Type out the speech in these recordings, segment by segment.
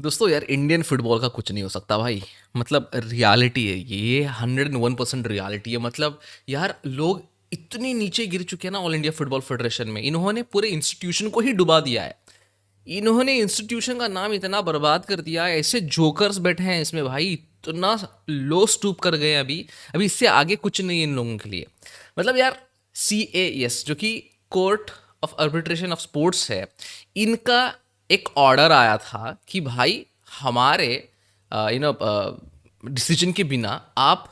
दोस्तों यार Indian football का कुछ नहीं हो सकता भाई। मतलब रियलिटी है ये 101% रियलिटी है। मतलब यार लोग इतने नीचे गिर चुके हैं ना ऑल इंडिया फुटबॉल फेडरेशन में। इन्होंने पूरे इंस्टीट्यूशन को ही डुबा दिया है। इन्होंने इंस्टीट्यूशन का नाम इतना बर्बाद कर दिया है। ऐसे जोकर्स बैठे हैं इसमें भाई, इतना लो स्टूप कर गए हैं अभी। अभी इससे आगे कुछ नहीं है इन लोगों के लिए। मतलब यार CAS जो कि court of arbitration of sports है, इनका एक ऑर्डर आया था कि भाई हमारे डिसीजन के बिना आप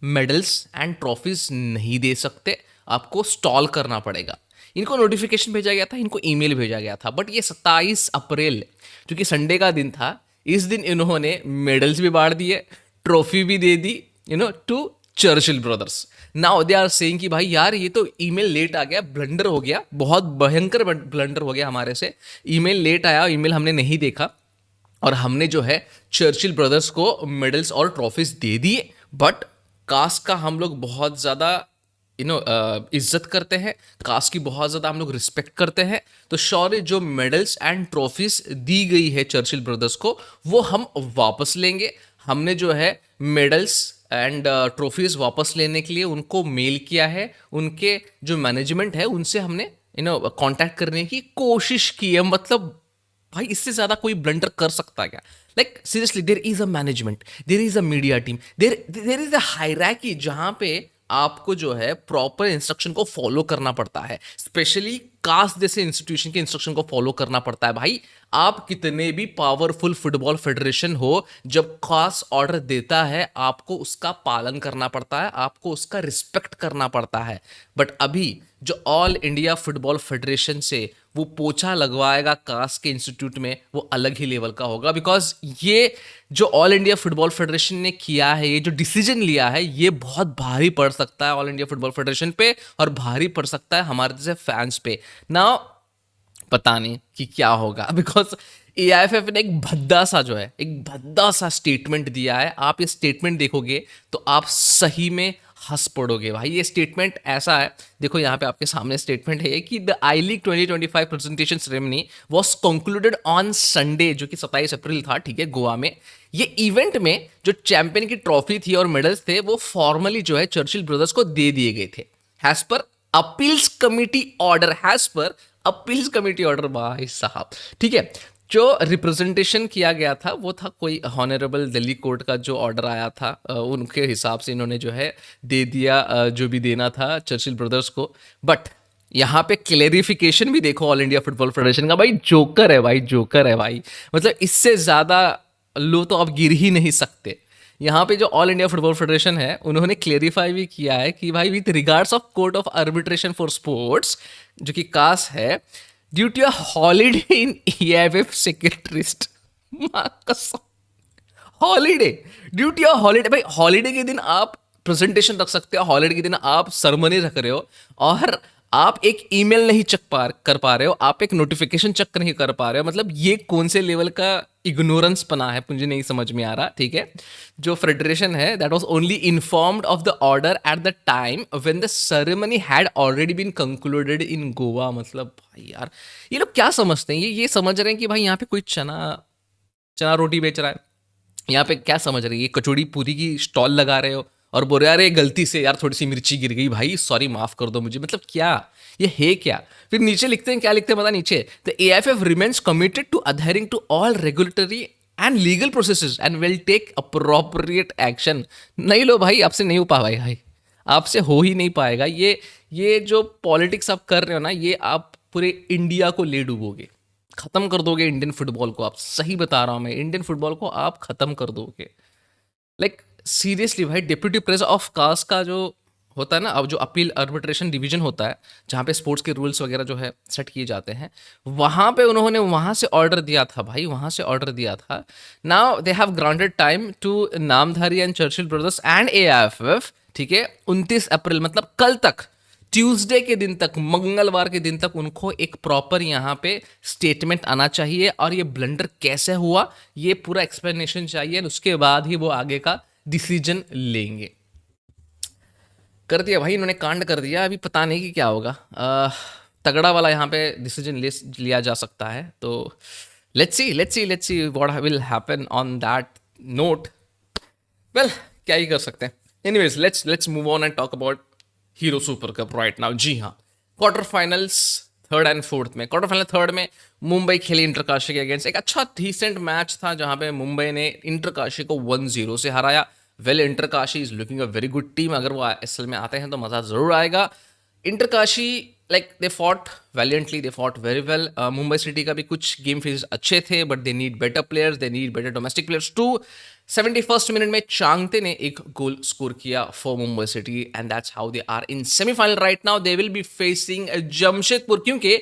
मेडल्स एंड ट्रॉफीज नहीं दे सकते, आपको स्टॉल करना पड़ेगा। इनको नोटिफिकेशन भेजा गया था, इनको ईमेल भेजा गया था, बट ये 27 अप्रैल जो कि संडे का दिन था, इस दिन इन्होंने मेडल्स भी बांट दिए, ट्रॉफी भी दे दी to Churchill Brothers. Now they are saying कि भाई यार ये तो ईमेल लेट आ गया, ब्लंडर हो गया, बहुत भयंकर ब्लंडर हो गया हमारे से। ईमेल लेट आया, ईमेल हमने नहीं देखा और हमने जो है चर्चिल ब्रदर्स को मेडल्स और ट्रॉफीज दे दिए। बट कास्ट का हम लोग बहुत ज़्यादा इज्जत करते हैं, कास्ट की बहुत ज़्यादा हम लोग रिस्पेक्ट करते हैं। तो शौर्य जो मेडल्स एंड ट्रॉफीज दी गई है चर्चिल ब्रदर्स को, वो हम वापस लेंगे। हमने जो है मेडल्स एंड ट्रॉफीज वापस लेने के लिए उनको मेल किया है। उनके जो मैनेजमेंट है उनसे हमने कांटेक्ट करने की कोशिश की है। मतलब भाई इससे ज्यादा कोई ब्लंडर कर सकता है क्या? Like seriously, there is a management, there is a media team, there is a hierarchy जहां पे आपको जो है प्रॉपर इंस्ट्रक्शन को फॉलो करना पड़ता है। स्पेशली कास्ट जैसे इंस्टीट्यूशन के इंस्ट्रक्शन को फॉलो करना पड़ता है भाई। आप कितने भी पावरफुल फुटबॉल फेडरेशन हो, जब कास्ट ऑर्डर देता है आपको उसका पालन करना पड़ता है, आपको उसका रिस्पेक्ट करना पड़ता है। बट अभी जो ऑल इंडिया फुटबॉल फेडरेशन से वो पोछा लगवाएगा कास्ट के इंस्टीट्यूट में, वो अलग ही लेवल का होगा। बिकॉज ये जो ऑल इंडिया फुटबॉल फेडरेशन ने किया है, ये जो डिसीजन लिया है, ये बहुत भारी पड़ सकता है ऑल इंडिया फुटबॉल फेडरेशन पे और भारी पड़ सकता है हमारे जैसे फैंस पे ना। पता नहीं कि क्या होगा बिकॉज AIFF ने एक भद्दा सा जो है, एक भद्दा सा स्टेटमेंट दिया है। आप ये स्टेटमेंट देखोगे तो आप सही में हंस पड़ोगे भाई। ये स्टेटमेंट ऐसा है, देखो यहाँ पे आपके सामने स्टेटमेंट है कि the I league 2025 presentation ceremony was concluded on Sunday, जो कि 27 अप्रैल था, ठीक है, गोवा में। ये इवेंट में जो चैंपियन की ट्रॉफी थी और मेडल्स थे वो फॉर्मली जो है चर्चिल ब्रदर्स को दे दिए गए थे हैज पर अपील्स कमिटी ऑर्डर, हैज पर अपील्स कमिटी ऑर्डर भाई साहब, ठीक है। जो रिप्रेजेंटेशन किया गया था वो था कोई हॉनरेबल दिल्ली कोर्ट का जो ऑर्डर आया था, उनके हिसाब से इन्होंने जो है दे दिया, जो भी देना था चर्चिल ब्रदर्स को। बट यहाँ पे क्लेरिफिकेशन भी देखो ऑल इंडिया फुटबॉल फेडरेशन का, भाई जोकर है भाई, जोकर है भाई। मतलब इससे ज़्यादा लो तो आप गिर ही नहीं सकते। यहाँ पे जो ऑल इंडिया फुटबॉल फेडरेशन है उन्होंने क्लेरिफाई भी किया है कि भाई with regards of court of arbitration for sports, जो कि कास है, due to a holiday in AIFF secretariat, holiday, due to a holiday. भाई हॉलीडे के दिन आप प्रेजेंटेशन रख सकते हो, हॉलीडे के दिन आप सरमनी रख रहे हो और आप एक ईमेल नहीं कर पा रहे हो, आप एक नोटिफिकेशन चेक नहीं कर पा रहे हो। मतलब ये कौन से लेवल का इग्नोरेंस पना है, मुझे नहीं समझ में आ रहा, ठीक है। जो फेडरेशन है that was only informed of the order at the time when the ceremony had already been concluded in Goa. मतलब भाई यार ये लोग क्या समझते हैं? ये समझ रहे हैं कि भाई यहाँ पे कोई चना चना रोटी बेच रहा है। यहाँ पे क्या समझ रहे हैं, ये कचौड़ी पूरी की स्टॉल लगा रहे हो और बोल रहे अरे गलती से यार थोड़ी सी मिर्ची गिर गई भाई, सॉरी माफ कर दो मुझे। मतलब क्या ये है क्या? फिर नीचे लिखते हैं, क्या लिखते हैं पता, नीचे the AIFF remains committed to adhering to all regulatory and legal processes and will take appropriate action. नहीं लो भाई, आपसे नहीं हो पाएगा भाई, आपसे हो ही नहीं पाएगा। ये जो पॉलिटिक्स आप कर रहे हो ना, ये आप पूरे इंडिया को ले डूबोगे, खत्म कर दोगे इंडियन फुटबॉल को। आप सही बता रहा हूं मैं, इंडियन फुटबॉल को आप खत्म कर दोगे। लाइक सीरियसली भाई, डिप्यूटी प्रेसिडेंट ऑफ कास्ट का जो होता है ना, अब जो अपील आर्बिट्रेशन डिवीजन होता है जहाँ पे स्पोर्ट्स के रूल्स वगैरह जो है सेट किए जाते हैं, वहाँ पे उन्होंने वहाँ से ऑर्डर दिया था भाई, वहाँ से ऑर्डर दिया था। Now they have granted time to Namdhari and Churchill Brothers and AIFF, ठीक है, 29 अप्रैल मतलब कल तक, ट्यूसडे के दिन तक, मंगलवार के दिन तक उनको एक प्रॉपर यहाँ पे स्टेटमेंट आना चाहिए और ये ब्लंडर कैसे हुआ ये पूरा एक्सप्लेनेशन चाहिए। उसके बाद ही वो आगे का डिसीजन लेंगे। कर दिया भाई इन्होंने, कांड कर दिया। अभी पता नहीं कि क्या होगा। तगड़ा वाला यहाँ पे डिसीजन लिया जा सकता है। तो let's see what will happen on that note. Well, क्या ही कर सकते हैं। Anyways, let's move on and talk about Hero Super Cup right now. जी हाँ, quarter finals third and fourth में, क्वार्टर फाइनल थर्ड में मुंबई खेली इंटरकाशी के अगेंस्ट। एक अच्छा डिसेंट मैच था जहां पे मुंबई ने इंटरकाशी को 1-0 से हराया। Well, Inter Kashi is looking a very good team, अगर वो एसएल में आते हैं तो मज़ा ज़रूर आएगा। Inter Kashi like they fought valiantly, they fought very well. Mumbai City का भी कुछ गेम फेजेस अच्छे थे, but they need better players, they need better domestic players too. 71st minute में चांगते ने एक गोल स्कोर किया for Mumbai City, and that's how they are in semifinal right now. They will be facing Jamshedpur, क्योंकि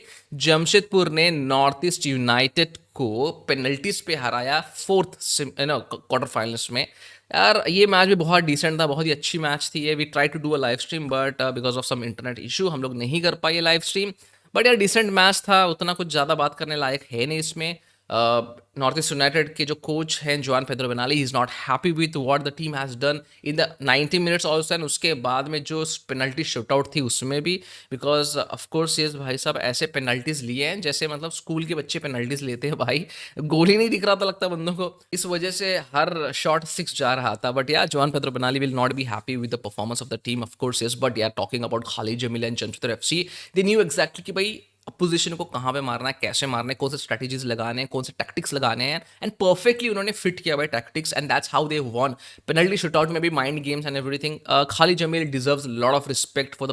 जमशेदपुर ने North East United को penalties पे हराया fourth quarter finals में। यार ये मैच भी बहुत डिसेंट था, बहुत ही अच्छी मैच थी ये। We try to do a live stream, but because of some internet issue हम लोग नहीं कर पाए लाइव स्ट्रीम। बट यार डिसेंट मैच था, उतना कुछ ज़्यादा बात करने लायक है नहीं इसमें। नॉर्थ ईस्ट यूनाइटेड के जो कोच हैं Juan Pedro Benali, he is not happy with what the team has done in the 90 minutes also, and उसके बाद में जो पेनल्टी शूटआउट थी उसमें भी। बिकॉज ऑफकोर्स ये भाई साहब ऐसे पेनल्टीज लिए हैं जैसे मतलब स्कूल के बच्चे पेनल्टीज लेते हैं भाई। गोल ही नहीं दिख रहा था लगता बंदों को, इस वजह से हर शॉट सिक्स जा रहा था। बट यार Juan Pedro Benali will not be happy with the performance of the team of course yes. But यार talking about Khalid Jamil and Jamshedpur FC, they knew exactly कि भाई अपोजिशन को कहाँ पे मारना है, कैसे मारना है, कौन से स्ट्रैटेजीज लगाने हैं, कौन से टैक्टिक्स लगाने हैं, एंड परफेक्टली उन्होंने फिट किया भाई tactics, and that's how they won. Penalty shootout में भी mind games and everything. Khalid Jamil deserves lot of respect for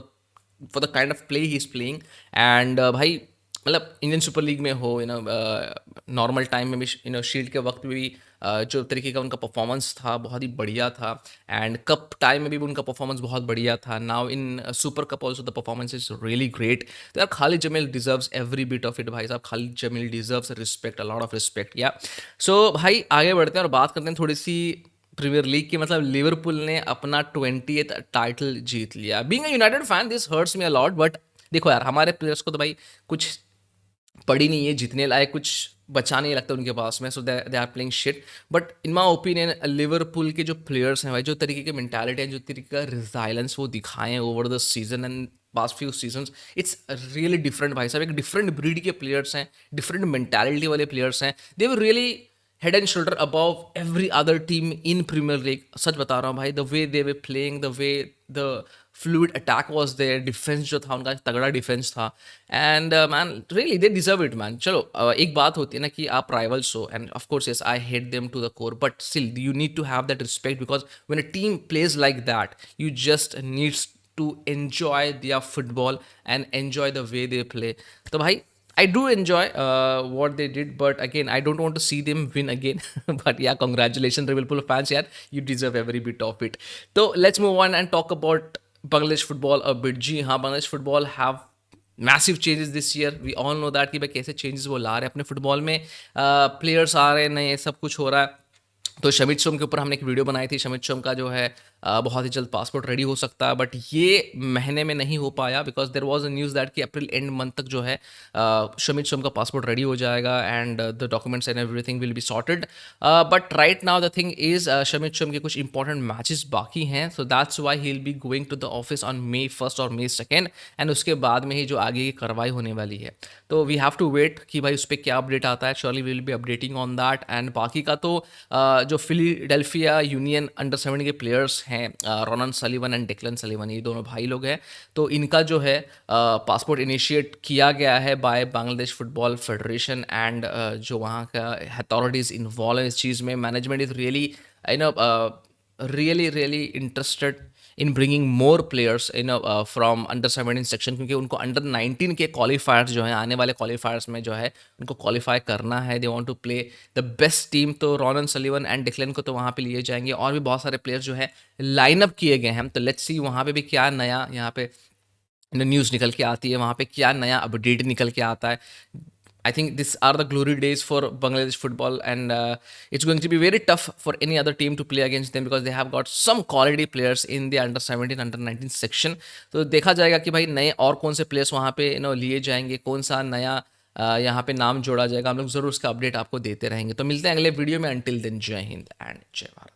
the kind of play he is playing. And भाई मतलब इंडियन सुपर लीग में हो, normal time में भी, शील्ड के वक्त में भी जो तरीके का उनका परफॉर्मेंस था बहुत ही बढ़िया था। एंड कप टाइम में भी उनका परफॉर्मेंस बहुत बढ़िया था। Now in super cup also the performance is really great. तो यार Khalid Jamil deserves every bit of it भाई साहब। Khalid Jamil deserves respect, a lot of respect या। सो भाई आगे बढ़ते हैं और बात करते हैं थोड़ी सी प्रीमियर लीग की। मतलब लिवरपूल ने अपना 20th टाइटल जीत लिया। Being a United fan this hurts me a lot, but देखो यार हमारे प्लेयर्स को तो भाई कुछ पड़ी नहीं है, जीतने लायक कुछ बचा नहीं लगता उनके पास में। So they are playing shit. But in my opinion Liverpool के जो प्लेयर्स हैं भाई, जो तरीके की मेंटालिटी है, जो तरीके का रिजाइलेंस वो दिखाएं over the season and past few seasons, it's really different भाई साहब। एक डिफरेंट ब्रीड के प्लेयर्स हैं, डिफरेंट मेंटालिटी वाले प्लेयर्स हैं। They were really head and shoulder above every other team in Premier League. सच बता रहा हूँ भाई, the way they were playing, the way the fluid attack was there, defence जो था उनका तगड़ा डिफेंस था। And man really they deserve it man. चलो एक बात होती है ना कि आप राइवल्स हो, and of course yes I hate them to the core, but still you need to have that respect, because when a team plays like that you just needs to enjoy their football and enjoy the way they play. तो भाई I do enjoy what they did, but again I don't want to see them win again. But yeah, congratulations Liverpool fans, यार you deserve every bit of it. So let's move on and talk about Bangladesh football a bit. जी हाँ, Bangladesh football have massive changes this year. We all know that कि भाई कैसे changes वो ला रहे हैं अपने football में। प्लेयर्स आ रहे हैं नए, सब कुछ हो रहा है। तो शमित सोम के ऊपर हमने एक वीडियो बनाई थी। शमित सोम का जो है बहुत ही जल्द पासपोर्ट रेडी हो सकता है, बट ये महीने में नहीं हो पाया because there was a news that कि अप्रैल एंड मंथ तक जो है शमित सोम का पासपोर्ट रेडी हो जाएगा and the documents and everything will be sorted. But right now the thing is Shamit Som के कुछ इंपॉर्टेंट मैचेस बाकी हैं, so that's why he will be going to the office on May 1 और May 2, एंड उसके बाद में ही जो आगे की कार्रवाई होने वाली है। तो वी हैव टू वेट कि भाई उस पर क्या अपडेट आता है। Surely will be updating on that. And बाकी का तो जो फिलाडेल्फिया यूनियन अंडर 7 के प्लेयर्स हैं, रोनन सलीवन एंड डिक्लन सलीवन, ये दोनों भाई लोग हैं, तो इनका जो है पासपोर्ट इनिशिएट किया गया है by Bangladesh football federation. And जो वहाँ का अथॉरिटीज़ इन्वॉल्व है इस चीज़ में, management is really really interested in bringing more players from under 17 section, क्योंकि उनको अंडर 19 के क्वालिफायर्स जो हैं, आने वाले क्वालिफायर्स में जो है उनको क्वालिफाई करना है। They want to play the best team. तो रोनन सलीवन एंड डिक्लन को तो वहाँ पे लिए जाएंगे, और भी बहुत सारे प्लेयर्स जो है लाइनअप किए गए हैं। तो लेट्स सी वहाँ पे भी क्या नया यहाँ पे न्यूज़ निकल के आती है, वहाँ पे क्या नया अपडेट निकल के आता है। I think these are the glory days for Bangladesh football, and it's going to be very tough for any other team to play against them because they have got some quality players in the under 17, under 19 section. तो देखा जाएगा कि भाई नए और कौन से players वहाँ पे लिए जाएंगे, कौन सा नया यहाँ पे नाम जोड़ा जाएगा। हम लोग ज़रूर उसका अपडेट आपको देते रहेंगे। तो मिलते हैं अगले वीडियो में। अंटिल देन जय हिंद एंड जय भारत।